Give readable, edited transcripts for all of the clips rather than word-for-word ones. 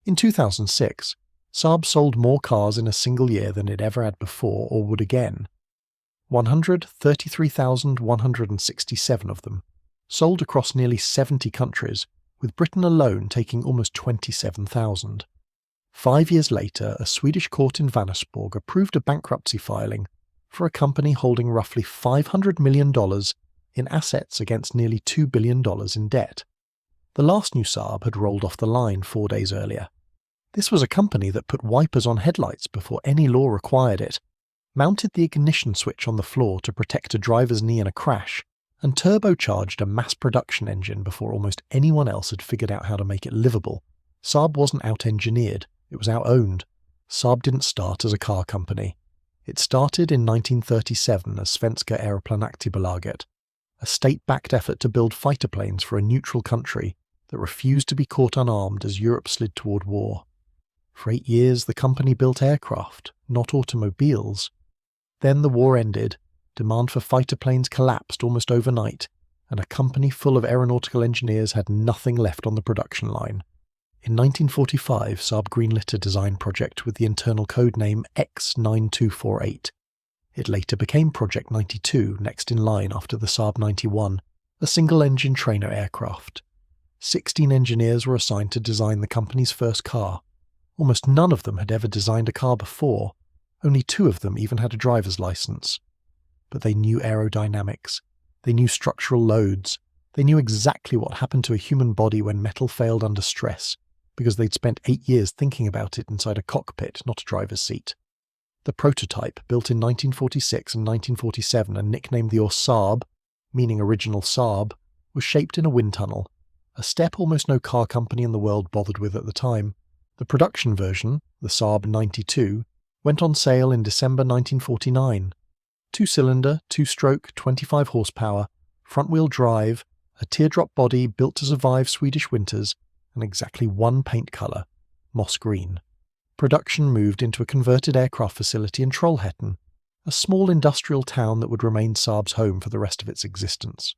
In 2006, Saab sold more cars in a single year than it ever had before or would again. 133,167 of them, sold across nearly 70 countries, with Britain alone taking almost 27,000. 5 years later, a Swedish court in Vänersborg approved a bankruptcy filing for a company holding roughly $500 million in assets against nearly $2 billion in debt. The last new Saab had rolled off the line 4 days earlier. This was a company that put wipers on headlights before any law required it, mounted the ignition switch on the floor to protect a driver's knee in a crash, and turbocharged a mass production engine before almost anyone else had figured out how to make it livable. Saab wasn't out-engineered, it was out-owned. Saab didn't start as a car company. It started in 1937 as Svenska Aeroplanaktiebolaget, a state-backed effort to build fighter planes for a neutral country that refused to be caught unarmed as Europe slid toward war. For 8 years, the company built aircraft, not automobiles. Then the war ended, demand for fighter planes collapsed almost overnight, and a company full of aeronautical engineers had nothing left on the production line. In 1945, Saab greenlit a design project with the internal code name X9248. It later became Project 92, next in line after the Saab 91, a single-engine trainer aircraft. 16 engineers were assigned to design the company's first car. Almost none of them had ever designed a car before. Only 2 of them even had a driver's license. But they knew aerodynamics. They knew structural loads. They knew exactly what happened to a human body when metal failed under stress, because they'd spent 8 years thinking about it inside a cockpit, not a driver's seat. The prototype, built in 1946 and 1947 and nicknamed the Saab, meaning original Saab, was shaped in a wind tunnel, a step almost no car company in the world bothered with at the time. The production version, the Saab 92, went on sale in December 1949. 2-cylinder, 2-stroke, 25 horsepower, front-wheel drive, a teardrop body built to survive Swedish winters, and exactly one paint colour, moss green. Production moved into a converted aircraft facility in Trollhättan, a small industrial town that would remain Saab's home for the rest of its existence.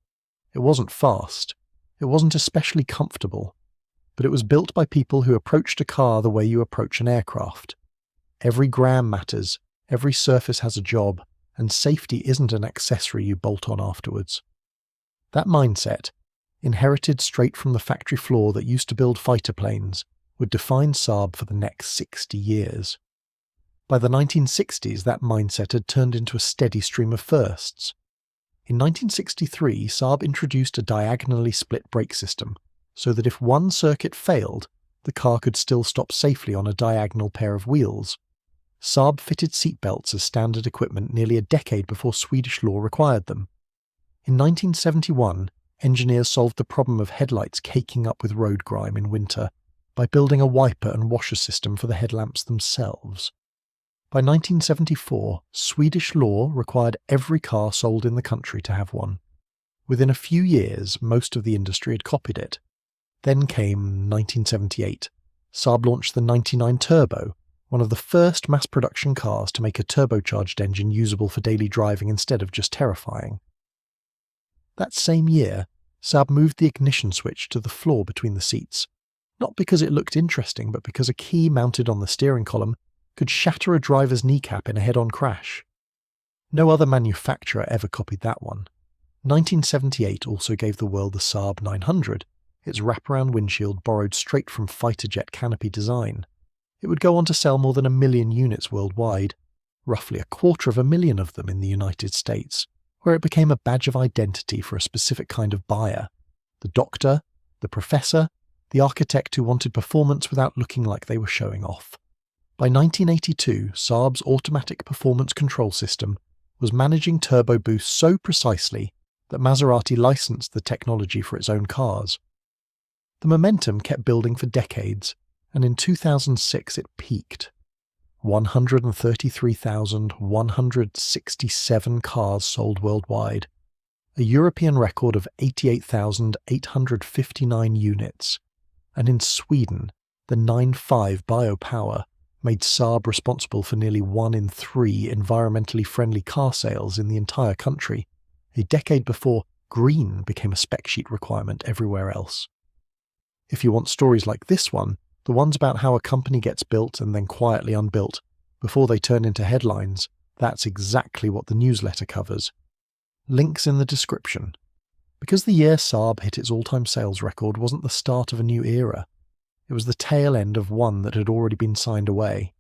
It wasn't fast. It wasn't especially comfortable. But it was built by people who approached a car the way you approach an aircraft. Every gram matters, every surface has a job, and safety isn't an accessory you bolt on afterwards. That mindset, inherited straight from the factory floor that used to build fighter planes, would define Saab for the next 60 years. By the 1960s, that mindset had turned into a steady stream of firsts. In 1963, Saab introduced a diagonally split brake system, so that if one circuit failed, the car could still stop safely on a diagonal pair of wheels. Saab fitted seatbelts as standard equipment nearly a decade before Swedish law required them. In 1971, engineers solved the problem of headlights caking up with road grime in winter by building a wiper and washer system for the headlamps themselves. By 1974, Swedish law required every car sold in the country to have one. Within a few years, most of the industry had copied it. Then came 1978. Saab launched the 99 Turbo, one of the first mass-production cars to make a turbocharged engine usable for daily driving instead of just terrifying. That same year, Saab moved the ignition switch to the floor between the seats, not because it looked interesting, but because a key mounted on the steering column could shatter a driver's kneecap in a head-on crash. No other manufacturer ever copied that one. 1978 also gave the world the Saab 900, its wraparound windshield borrowed straight from fighter jet canopy design. It would go on to sell more than 1 million units worldwide, roughly 250,000 of them in the United States, where it became a badge of identity for a specific kind of buyer: the doctor, the professor, the architect who wanted performance without looking like they were showing off. By 1982, Saab's automatic performance control system was managing turbo boost so precisely that Maserati licensed the technology for its own cars. The momentum kept building for decades, and in 2006 it peaked. 133,167 cars sold worldwide, a European record of 88,859 units, and in Sweden, the 9.5 biopower made Saab responsible for nearly 1 in 3 environmentally friendly car sales in the entire country, a decade before green became a spec sheet requirement everywhere else. If you want stories like this one, The ones about how a company gets built and then quietly unbuilt before they turn into headlines, that's exactly what the newsletter covers. Links in the description. Because the year Saab hit its all-time sales record wasn't the start of a new era. It was the tail end of one that had already been signed away.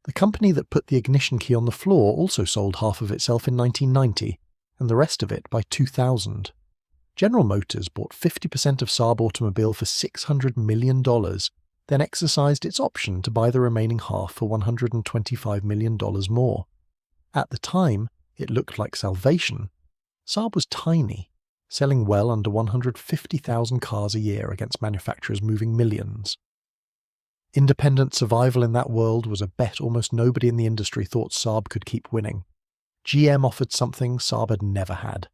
The company that put the ignition key on the floor also sold half of itself in 1990, and the rest of it by 2000. General Motors bought 50% of Saab Automobile for $600 million, then exercised its option to buy the remaining half for $125 million more. At the time, it looked like salvation. Saab was tiny, selling well under 150,000 cars a year against manufacturers moving millions. Independent survival in that world was a bet almost nobody in the industry thought Saab could keep winning. GM offered something Saab had never had: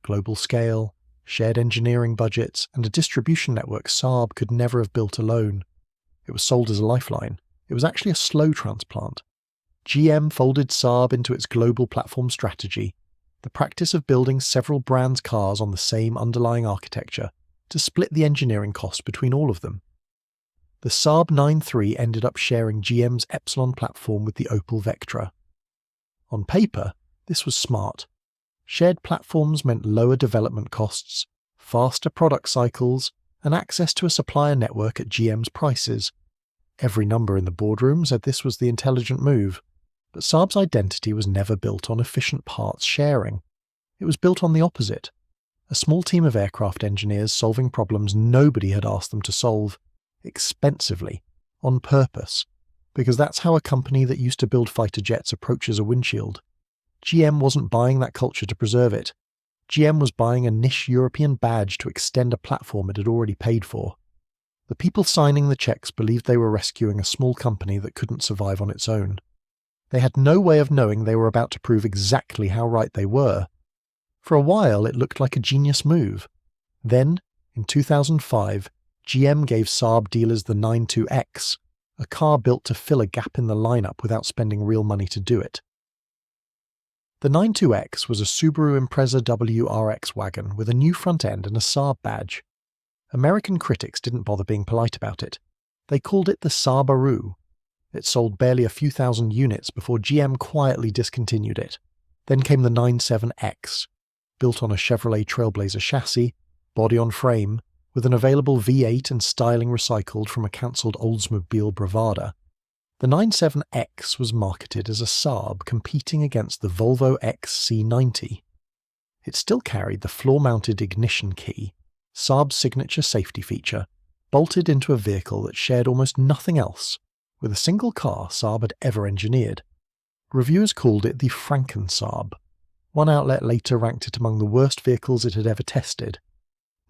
global scale, shared engineering budgets, and a distribution network Saab could never have built alone. It was sold as a lifeline. It was actually a slow transplant. GM folded Saab into its global platform strategy, the practice of building several brands' cars on the same underlying architecture, to split the engineering cost between all of them. The Saab 9.3 ended up sharing GM's Epsilon platform with the Opel Vectra. On paper, this was smart. Shared platforms meant lower development costs, faster product cycles, and access to a supplier network at GM's prices. Every number in the boardroom said this was the intelligent move. But Saab's identity was never built on efficient parts sharing. It was built on the opposite: a small team of aircraft engineers solving problems nobody had asked them to solve, expensively, on purpose, because that's how a company that used to build fighter jets approaches a windshield. GM wasn't buying that culture to preserve it. GM was buying a niche European badge to extend a platform it had already paid for. The people signing the checks believed they were rescuing a small company that couldn't survive on its own. They had no way of knowing they were about to prove exactly how right they were. For a while, it looked like a genius move. Then, in 2005, GM gave Saab dealers the 92X, a car built to fill a gap in the lineup without spending real money to do it. The 92X was a Subaru Impreza WRX wagon with a new front end and a Saab badge. American critics didn't bother being polite about it. They called it the Saabaroo. It sold barely a few thousand units before GM quietly discontinued it. Then came the 97X, built on a Chevrolet Trailblazer chassis, body on frame, with an available V8 and styling recycled from a cancelled Oldsmobile Bravada. The 97X was marketed as a Saab competing against the Volvo XC90. It still carried the floor-mounted ignition key, Saab's signature safety feature, bolted into a vehicle that shared almost nothing else with a single car Saab had ever engineered. Reviewers called it the Franken-Saab. One outlet later ranked it among the worst vehicles it had ever tested.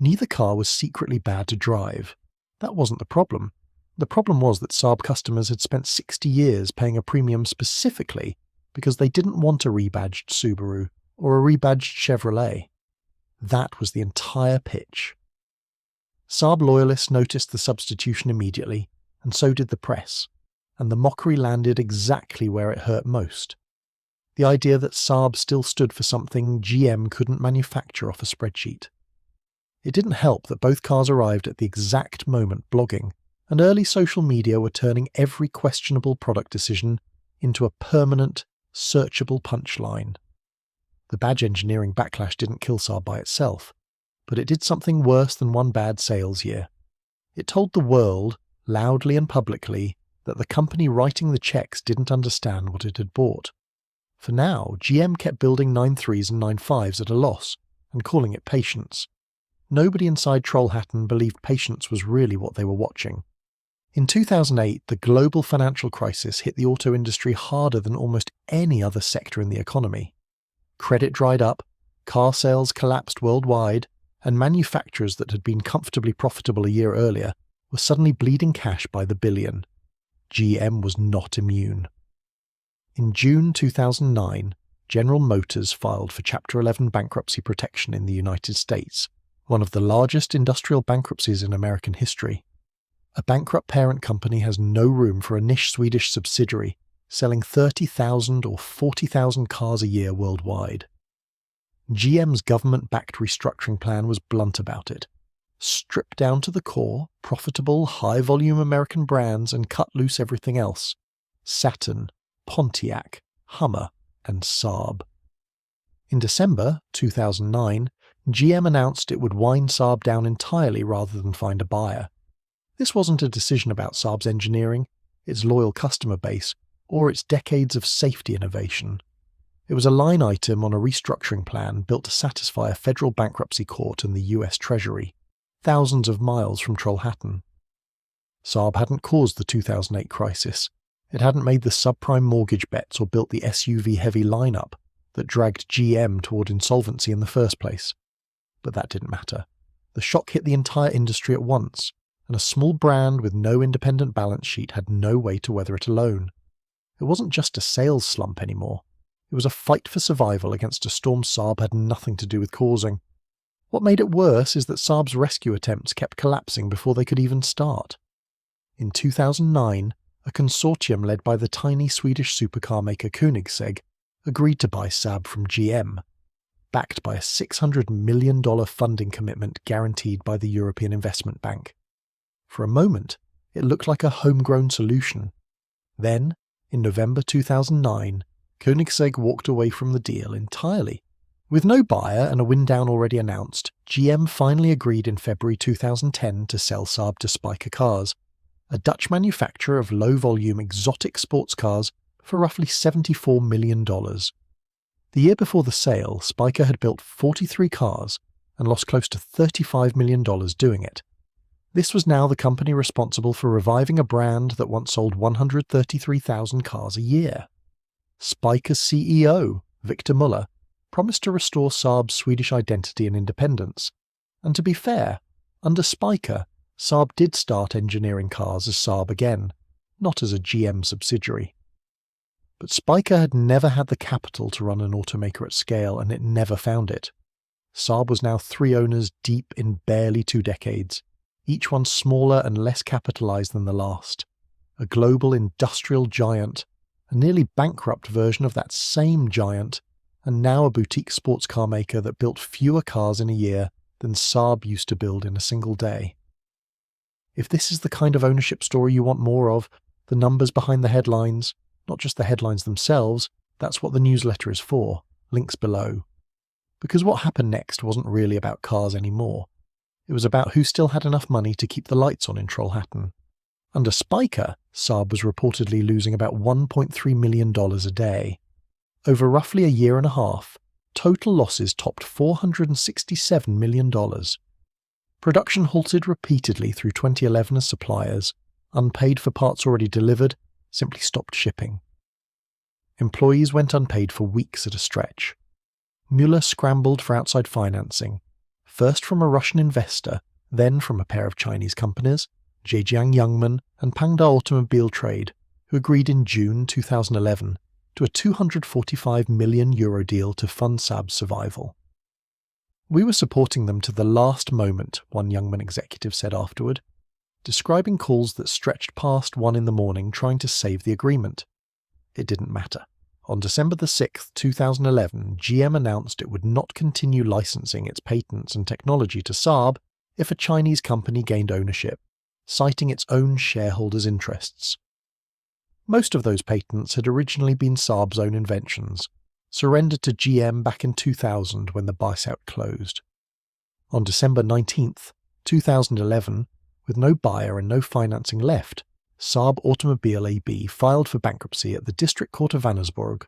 Neither car was secretly bad to drive. That wasn't the problem. The problem was that Saab customers had spent 60 years paying a premium specifically because they didn't want a rebadged Subaru or a rebadged Chevrolet. That was the entire pitch. Saab loyalists noticed the substitution immediately, and so did the press, and the mockery landed exactly where it hurt most. The idea that Saab still stood for something GM couldn't manufacture off a spreadsheet. It didn't help that both cars arrived at the exact moment blogging and early social media were turning every questionable product decision into a permanent, searchable punchline. The badge engineering backlash didn't kill Saab by itself, but it did something worse than one bad sales year. It told the world, loudly and publicly, that the company writing the checks didn't understand what it had bought. For now, GM kept building 9.3s and 9.5s at a loss, and calling it patience. Nobody inside Trollhättan believed patience was really what they were watching. In 2008, the global financial crisis hit the auto industry harder than almost any other sector in the economy. Credit dried up, car sales collapsed worldwide, and manufacturers that had been comfortably profitable a year earlier were suddenly bleeding cash by the billion. GM was not immune. In June 2009, General Motors filed for Chapter 11 bankruptcy protection in the United States, one of the largest industrial bankruptcies in American history. A bankrupt parent company has no room for a niche Swedish subsidiary selling 30,000 or 40,000 cars a year worldwide. GM's government-backed restructuring plan was blunt about it. strip down to the core, profitable, high-volume American brands and cut loose everything else: Saturn, Pontiac, Hummer, and Saab. In December 2009, GM announced it would wind Saab down entirely rather than find a buyer. This wasn't a decision about Saab's engineering, its loyal customer base, or its decades of safety innovation. It was a line item on a restructuring plan built to satisfy a federal bankruptcy court and the US Treasury, thousands of miles from Trollhättan. Saab hadn't caused the 2008 crisis. It hadn't made the subprime mortgage bets or built the SUV-heavy lineup that dragged GM toward insolvency in the first place. But that didn't matter. The shock hit the entire industry at once, and a small brand with no independent balance sheet had no way to weather it alone. It wasn't just a sales slump anymore. It was a fight for survival against a storm Saab had nothing to do with causing. What made it worse is that Saab's rescue attempts kept collapsing before they could even start. In 2009, a consortium led by the tiny Swedish supercar maker Koenigsegg agreed to buy Saab from GM, backed by a $600 million funding commitment guaranteed by the European Investment Bank. For a moment, it looked like a homegrown solution. Then, in November 2009, Koenigsegg walked away from the deal entirely. With no buyer and a wind-down already announced, GM finally agreed in February 2010 to sell Saab to Spyker Cars, a Dutch manufacturer of low-volume exotic sports cars, for roughly $74 million. The year before the sale, Spyker had built 43 cars and lost close to $35 million doing it. This was now the company responsible for reviving a brand that once sold 133,000 cars a year. Spyker's CEO, Victor Muller, promised to restore Saab's Swedish identity and independence. And to be fair, under Spyker, Saab did start engineering cars as Saab again, not as a GM subsidiary. But Spyker had never had the capital to run an automaker at scale, and it never found it. Saab was now 3 owners deep in barely 2 decades, each one smaller and less capitalized than the last. A global industrial giant, a nearly bankrupt version of that same giant, and now a boutique sports car maker that built fewer cars in a year than Saab used to build in a single day. If this is the kind of ownership story you want more of, the numbers behind the headlines, not just the headlines themselves, that's what the newsletter is for, links below. Because what happened next wasn't really about cars anymore. It was about who still had enough money to keep the lights on in Trollhättan. Under Spyker, Saab was reportedly losing about $1.3 million a day. Over roughly a year and a half, total losses topped $467 million. Production halted repeatedly through 2011 as suppliers, unpaid for parts already delivered, simply stopped shipping. Employees went unpaid for weeks at a stretch. Muller scrambled for outside financing, first from a Russian investor, then from a pair of Chinese companies, Zhejiang Youngman and Pangda Automobile Trade, who agreed in June 2011 to a €245 million deal to fund Saab's survival. "We were supporting them to the last moment," one Youngman executive said afterward, describing calls that stretched past 1 a.m. trying to save the agreement. It didn't matter. On December 6, 2011, GM announced it would not continue licensing its patents and technology to Saab if a Chinese company gained ownership, citing its own shareholders' interests. Most of those patents had originally been Saab's own inventions, surrendered to GM back in 2000 when the buyout closed. On December 19, 2011, with no buyer and no financing left, Saab Automobile AB filed for bankruptcy at the District Court of Vänersborg.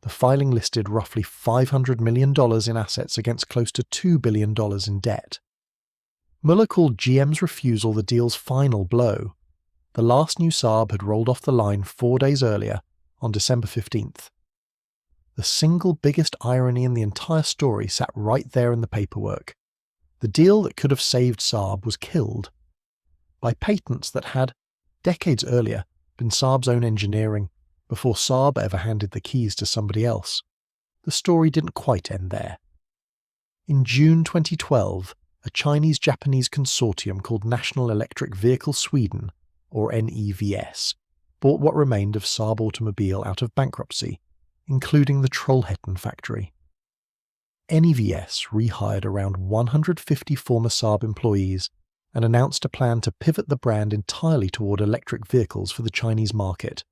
The filing listed roughly $500 million in assets against close to $2 billion in debt. Muller called GM's refusal the deal's final blow. The last new Saab had rolled off the line 4 days earlier, on December 15th. The single biggest irony in the entire story sat right there in the paperwork. The deal that could have saved Saab was killed by patents that had, decades earlier, been Saab's own engineering, before Saab ever handed the keys to somebody else. The story didn't quite end there. In June 2012, a Chinese-Japanese consortium called National Electric Vehicle Sweden, or NEVS, bought what remained of Saab Automobile out of bankruptcy, including the Trollhättan factory. NEVS rehired around 150 former Saab employees and announced a plan to pivot the brand entirely toward electric vehicles for the Chinese market.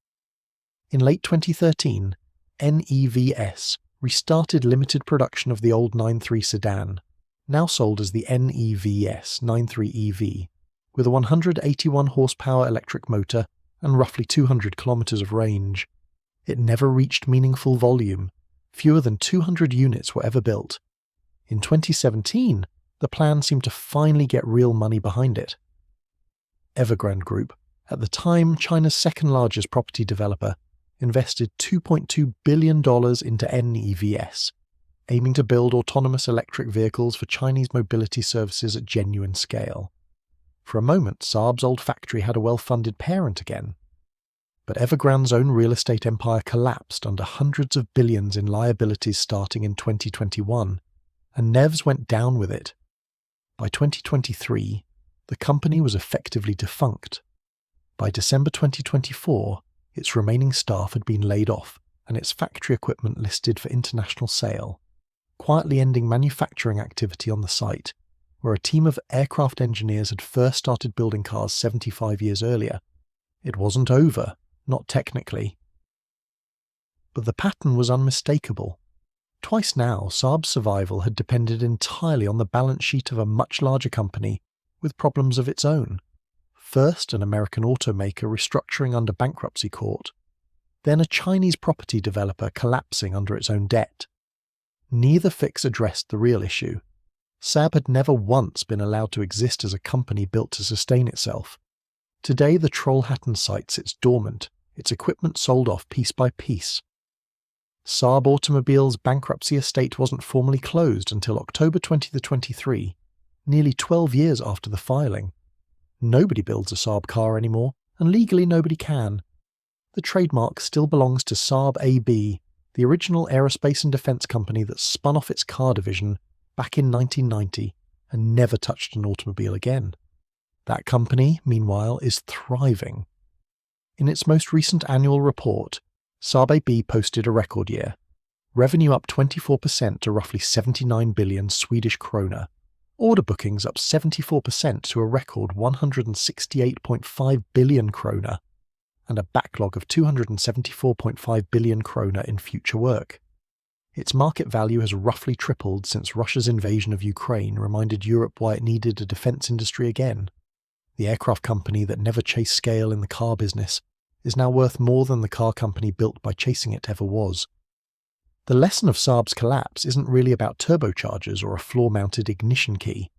In late 2013, NEVS restarted limited production of the old 93 sedan, now sold as the NEVS 93EV, with a 181 horsepower electric motor and roughly 200 kilometers of range. It never reached meaningful volume. Fewer than 200 units were ever built. In 2017, the plan seemed to finally get real money behind it. Evergrande Group, at the time China's second-largest property developer, invested $2.2 billion into NEVS, aiming to build autonomous electric vehicles for Chinese mobility services at genuine scale. For a moment, Saab's old factory had a well-funded parent again. But Evergrande's own real estate empire collapsed under hundreds of billions in liabilities starting in 2021, and NEVS went down with it. By 2023, the company was effectively defunct. By December 2024, its remaining staff had been laid off and its factory equipment listed for international sale, quietly ending manufacturing activity on the site, where a team of aircraft engineers had first started building cars 75 years earlier. It wasn't over, not technically. But the pattern was unmistakable. Twice now, Saab's survival had depended entirely on the balance sheet of a much larger company with problems of its own. First, an American automaker restructuring under bankruptcy court, then a Chinese property developer collapsing under its own debt. Neither fix addressed the real issue. Saab had never once been allowed to exist as a company built to sustain itself. Today the Trollhättan site sits dormant, its equipment sold off piece by piece. Saab Automobile's bankruptcy estate wasn't formally closed until October 2023, nearly 12 years after the filing. Nobody builds a Saab car anymore, and legally nobody can. The trademark still belongs to Saab AB, the original aerospace and defense company that spun off its car division back in 1990 and never touched an automobile again. That company, meanwhile, is thriving. In its most recent annual report, Saab AB posted a record year. Revenue up 24% to roughly 79 billion Swedish krona. Order bookings up 74% to a record 168.5 billion krona, and a backlog of 274.5 billion krona in future work. Its market value has roughly tripled since Russia's invasion of Ukraine reminded Europe why it needed a defense industry again. The aircraft company that never chased scale in the car business is now worth more than the car company built by chasing it ever was. The lesson of Saab's collapse isn't really about turbochargers or a floor-mounted ignition key.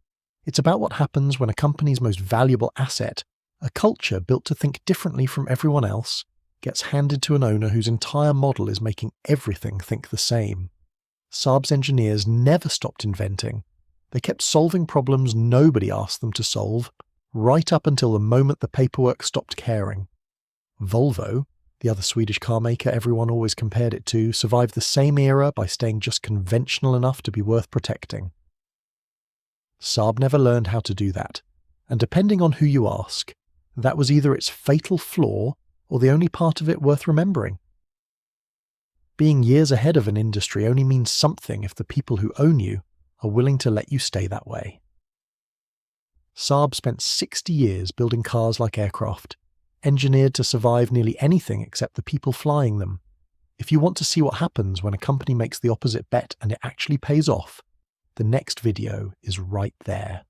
It's about what happens when a company's most valuable asset, a culture built to think differently from everyone else, gets handed to an owner whose entire model is making everything think the same. Saab's engineers never stopped inventing. They kept solving problems nobody asked them to solve, right up until the moment the paperwork stopped caring. Volvo, the other Swedish car maker everyone always compared it to, survived the same era by staying just conventional enough to be worth protecting. Saab never learned how to do that, and depending on who you ask, that was either its fatal flaw or the only part of it worth remembering. Being years ahead of an industry only means something if the people who own you are willing to let you stay that way. Saab spent 60 years building cars like aircraft, engineered to survive nearly anything except the people flying them. If you want to see what happens when a company makes the opposite bet and it actually pays off, the next video is right there.